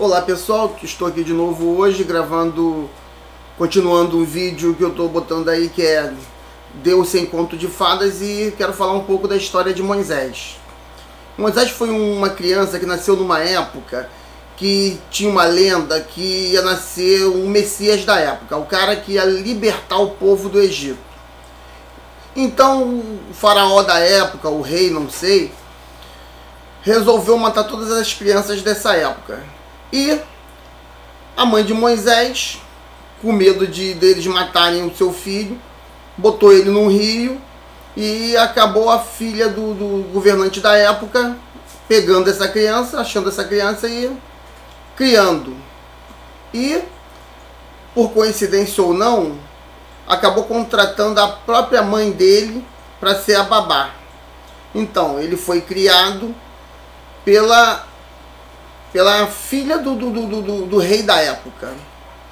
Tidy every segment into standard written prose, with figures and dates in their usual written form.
Olá pessoal, que estou aqui de novo hoje gravando, continuando um vídeo que eu estou botando aí, que é Deus sem conto de fadas, e quero falar um pouco da história de Moisés. Moisés foi uma criança que nasceu numa época que tinha uma lenda que ia nascer o Messias da época, o cara que ia libertar o povo do Egito. Então o faraó da época, o rei, não sei, resolveu matar todas as crianças dessa época. E a mãe de Moisés, com medo deles matarem o seu filho, botou ele num rio, e acabou a filha do governante da época pegando essa criança, achando essa criança e criando. E, por coincidência ou não, acabou contratando a própria mãe dele para ser a babá. Então, ele foi criado pela filha do rei da época.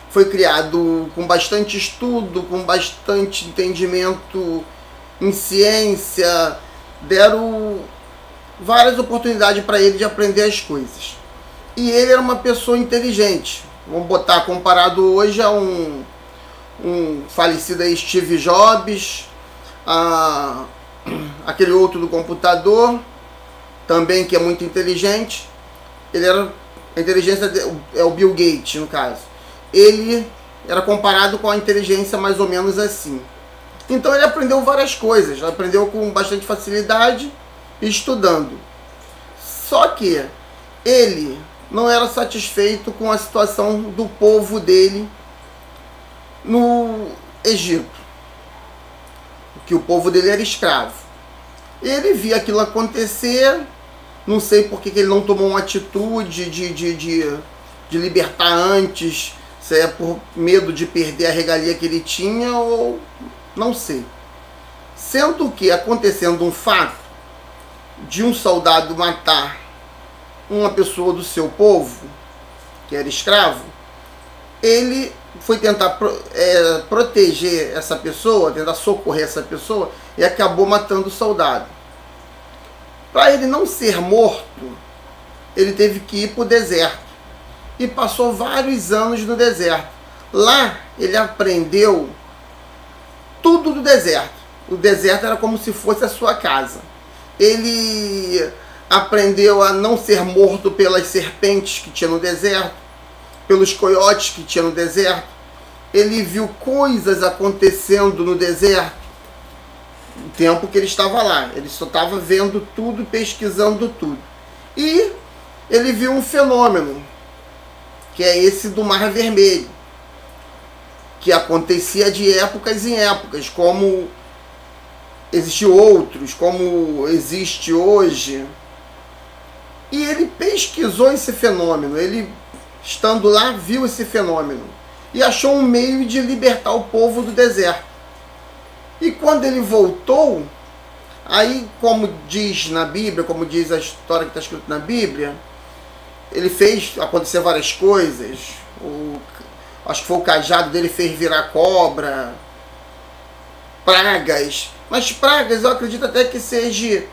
Foi criado com bastante estudo, com bastante entendimento em ciência, deram várias oportunidades para ele de aprender as coisas. E ele era uma pessoa inteligente. Vamos botar comparado hoje a um falecido aí Steve Jobs, aquele outro do computador, também que é muito inteligente. Ele era, a inteligência é o Bill Gates, no caso. Ele era comparado com a inteligência mais ou menos assim. Então ele aprendeu várias coisas, aprendeu com bastante facilidade, estudando. Só que ele não era satisfeito com a situação do povo dele no Egito, que o povo dele era escravo. Ele via aquilo acontecer. Não sei por que ele não tomou uma atitude de libertar antes, se é por medo de perder a regalia que ele tinha, ou não sei. Sendo que, acontecendo um fato de um soldado matar uma pessoa do seu povo, que era escravo, ele foi tentar proteger essa pessoa, tentar socorrer essa pessoa, e acabou matando o soldado. Para ele não ser morto, ele teve que ir para o deserto. E passou vários anos no deserto. Lá ele aprendeu tudo do deserto. O deserto era como se fosse a sua casa. Ele aprendeu a não ser morto pelas serpentes que tinha no deserto, pelos coiotes que tinha no deserto. Ele viu coisas acontecendo no deserto. O tempo que ele estava lá, ele só estava vendo tudo, pesquisando tudo. E ele viu um fenômeno, que é esse do Mar Vermelho, que acontecia de épocas em épocas, como existiam outros, como existe hoje. E ele pesquisou esse fenômeno, ele, estando lá, viu esse fenômeno e achou um meio de libertar o povo do deserto. E quando ele voltou, aí, como diz na Bíblia, como diz a história que está escrita na Bíblia, ele fez acontecer várias coisas. Acho que foi o cajado dele, fez virar cobra, pragas. Mas pragas eu acredito até que seja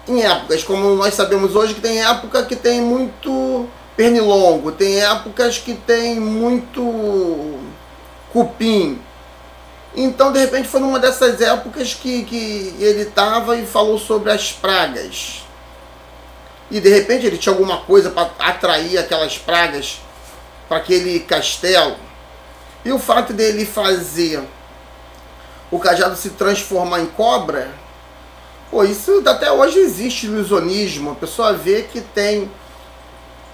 em épocas, como nós sabemos hoje, que tem época que tem muito pernilongo, tem épocas que tem muito cupim. Então, de repente, foi numa dessas épocas que ele estava e falou sobre as pragas. E, de repente, ele tinha alguma coisa para atrair aquelas pragas para aquele castelo. E o fato dele fazer o cajado se transformar em cobra, pô, isso até hoje existe ilusionismo. A pessoa vê que tem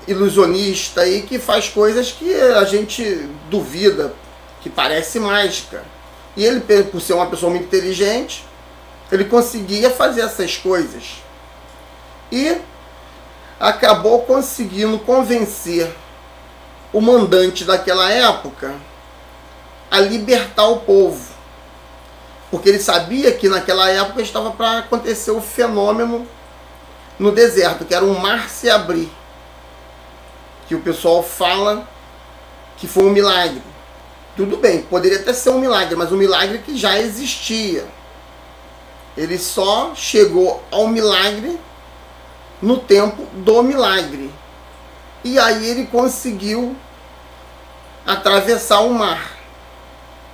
ilusionista aí que faz coisas que a gente duvida, que parece mágica. E ele, por ser uma pessoa muito inteligente, ele conseguia fazer essas coisas. E acabou conseguindo convencer o mandante daquela época a libertar o povo. Porque ele sabia que naquela época estava para acontecer o fenômeno no deserto, que era um mar se abrir. Que o pessoal fala que foi um milagre. Tudo bem, poderia até ser um milagre, mas um milagre que já existia. Ele só chegou ao milagre no tempo do milagre. E aí ele conseguiu atravessar o mar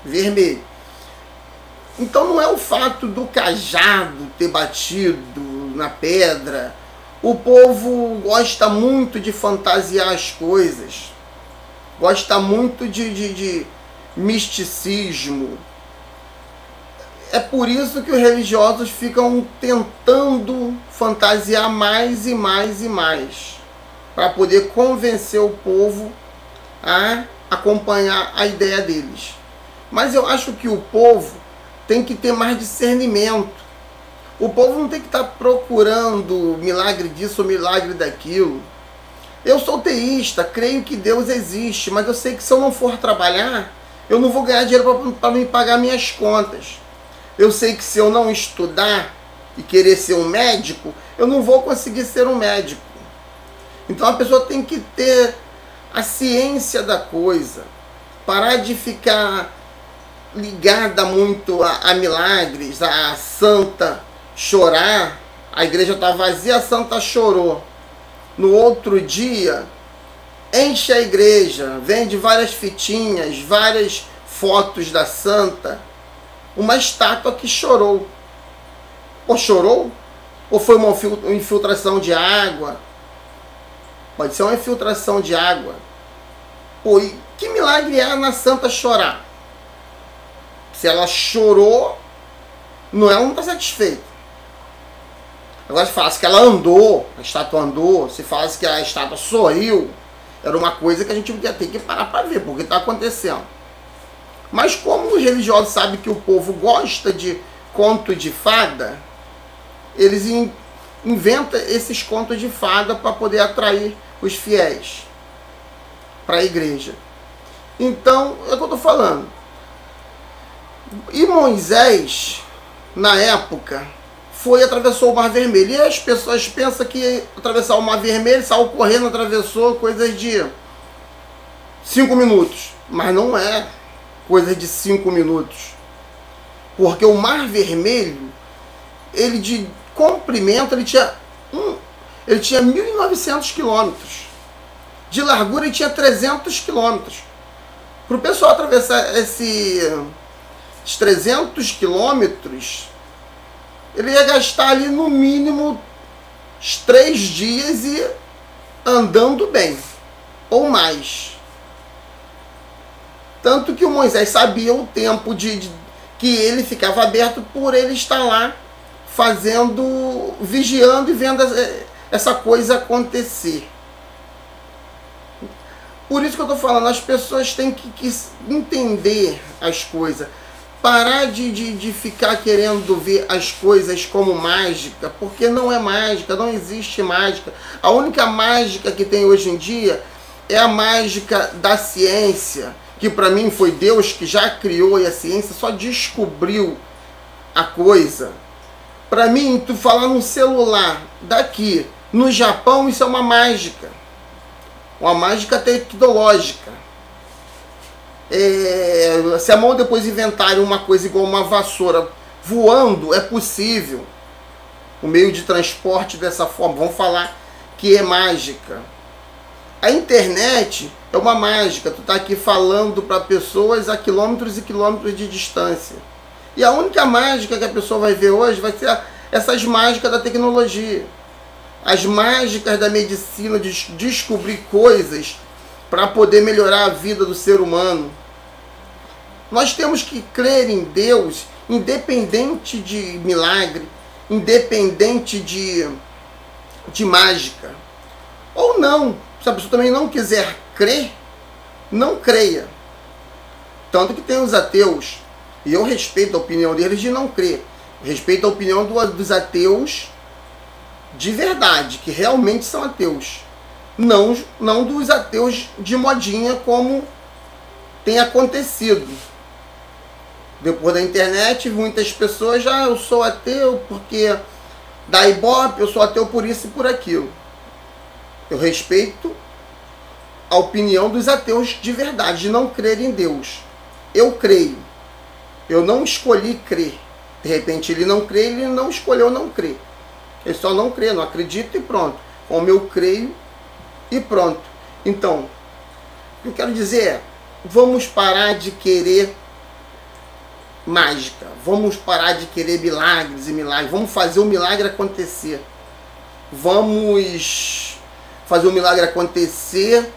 Vermelho. Então não é o fato do cajado ter batido na pedra. O povo gosta muito de fantasiar as coisas, gosta muito de misticismo. É por isso que os religiosos ficam tentando fantasiar mais e mais e mais, para poder convencer o povo a acompanhar a ideia deles. Mas eu acho que o povo tem que ter mais discernimento. O povo não tem que estar procurando milagre disso ou milagre daquilo. Eu sou teísta, creio que Deus existe, mas eu sei que se eu não for trabalhar, eu não vou ganhar dinheiro para me pagar minhas contas. Eu sei que se eu não estudar e querer ser um médico, eu não vou conseguir ser um médico. Então a pessoa tem que ter a ciência da coisa, parar de ficar ligada muito a milagres, a santa chorar. A igreja está vazia, a santa chorou. No outro dia, enche a igreja, vende várias fitinhas, várias fotos da santa, uma estátua que chorou. Ou chorou? Ou foi uma infiltração de água? Pode ser uma infiltração de água. Pô, e que milagre é na santa chorar? Se ela chorou, ela não está satisfeita. Agora se falasse que ela andou, a estátua andou, se falasse que a estátua sorriu, era uma coisa que a gente ia ter que parar para ver, porque está acontecendo. Mas como os religiosos sabem que o povo gosta de conto de fada, eles inventam esses contos de fada para poder atrair os fiéis para a igreja. Então, é o que eu estou falando. E Moisés, na época, atravessou o Mar Vermelho. E as pessoas pensam que atravessar o Mar Vermelho, saiu correndo, atravessou coisas de 5 minutos. Mas não é coisa de 5 minutos. Porque o Mar Vermelho, ele de comprimento, ele tinha 1.900 quilômetros. De largura, ele tinha 300 quilômetros. Para o pessoal atravessar esses 300 quilômetros, ele ia gastar ali no mínimo 3 dias e andando bem, ou mais. Tanto que o Moisés sabia o tempo que ele ficava aberto por ele estar lá vigiando e vendo essa coisa acontecer. Por isso que eu estou falando, as pessoas têm que entender as coisas. Parar de ficar querendo ver as coisas como mágica, porque não é mágica, não existe mágica. A única mágica que tem hoje em dia é a mágica da ciência, que para mim foi Deus que já criou e a ciência só descobriu a coisa. Para mim, tu falar num celular daqui, no Japão, isso é uma mágica. Uma mágica tecnológica. Se a mão depois inventarem uma coisa igual uma vassoura voando, é possível. O meio de transporte dessa forma, vamos falar que é mágica. A internet é uma mágica. Tu tá aqui falando para pessoas a quilômetros e quilômetros de distância. E a única mágica que a pessoa vai ver hoje vai ser essas mágicas da tecnologia. As mágicas da medicina, de descobrir coisas para poder melhorar a vida do ser humano. Nós temos que crer em Deus, independente de milagre, independente de mágica. Ou não. Se a pessoa também não quiser crer, não creia. Tanto que tem os ateus, e eu respeito a opinião deles de não crer. Eu respeito a opinião dos ateus de verdade, que realmente são ateus. Não dos ateus de modinha, como tem acontecido. Depois da internet, muitas pessoas já, eu sou ateu porque da Ibope, eu sou ateu por isso e por aquilo. Eu respeito a opinião dos ateus de verdade, de não crer em Deus. Eu creio. Eu não escolhi crer. De repente ele não crê, ele não escolheu não crer. Ele só não crê, não acredita e pronto. Como eu creio e pronto. Então, o que eu quero dizer é, vamos parar de querer mágica, vamos parar de querer milagres e milagres, vamos fazer o milagre acontecer. Vamos fazer o milagre acontecer,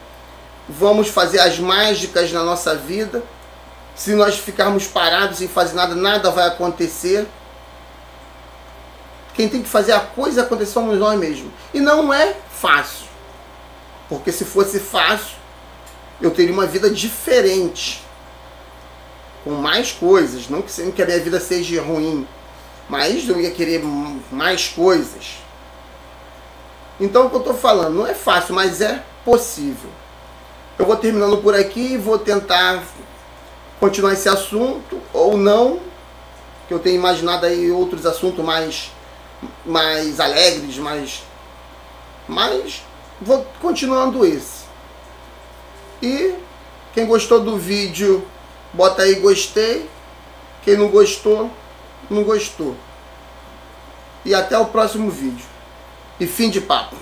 vamos fazer as mágicas na nossa vida. Se nós ficarmos parados sem fazer nada, nada vai acontecer. Quem tem que fazer a coisa acontecer somos nós mesmos. E não é fácil. Porque se fosse fácil, eu teria uma vida diferente. Com mais coisas. Não que a minha vida seja ruim. Mas eu ia querer mais coisas. Então o que eu estou falando, não é fácil, mas é possível. Eu vou terminando por aqui e vou tentar continuar esse assunto, ou não, que eu tenho imaginado aí outros assuntos mais alegres, mas vou continuando esse. E quem gostou do vídeo, bota aí gostei. Quem não gostou, não gostou. E até o próximo vídeo. E fim de papo.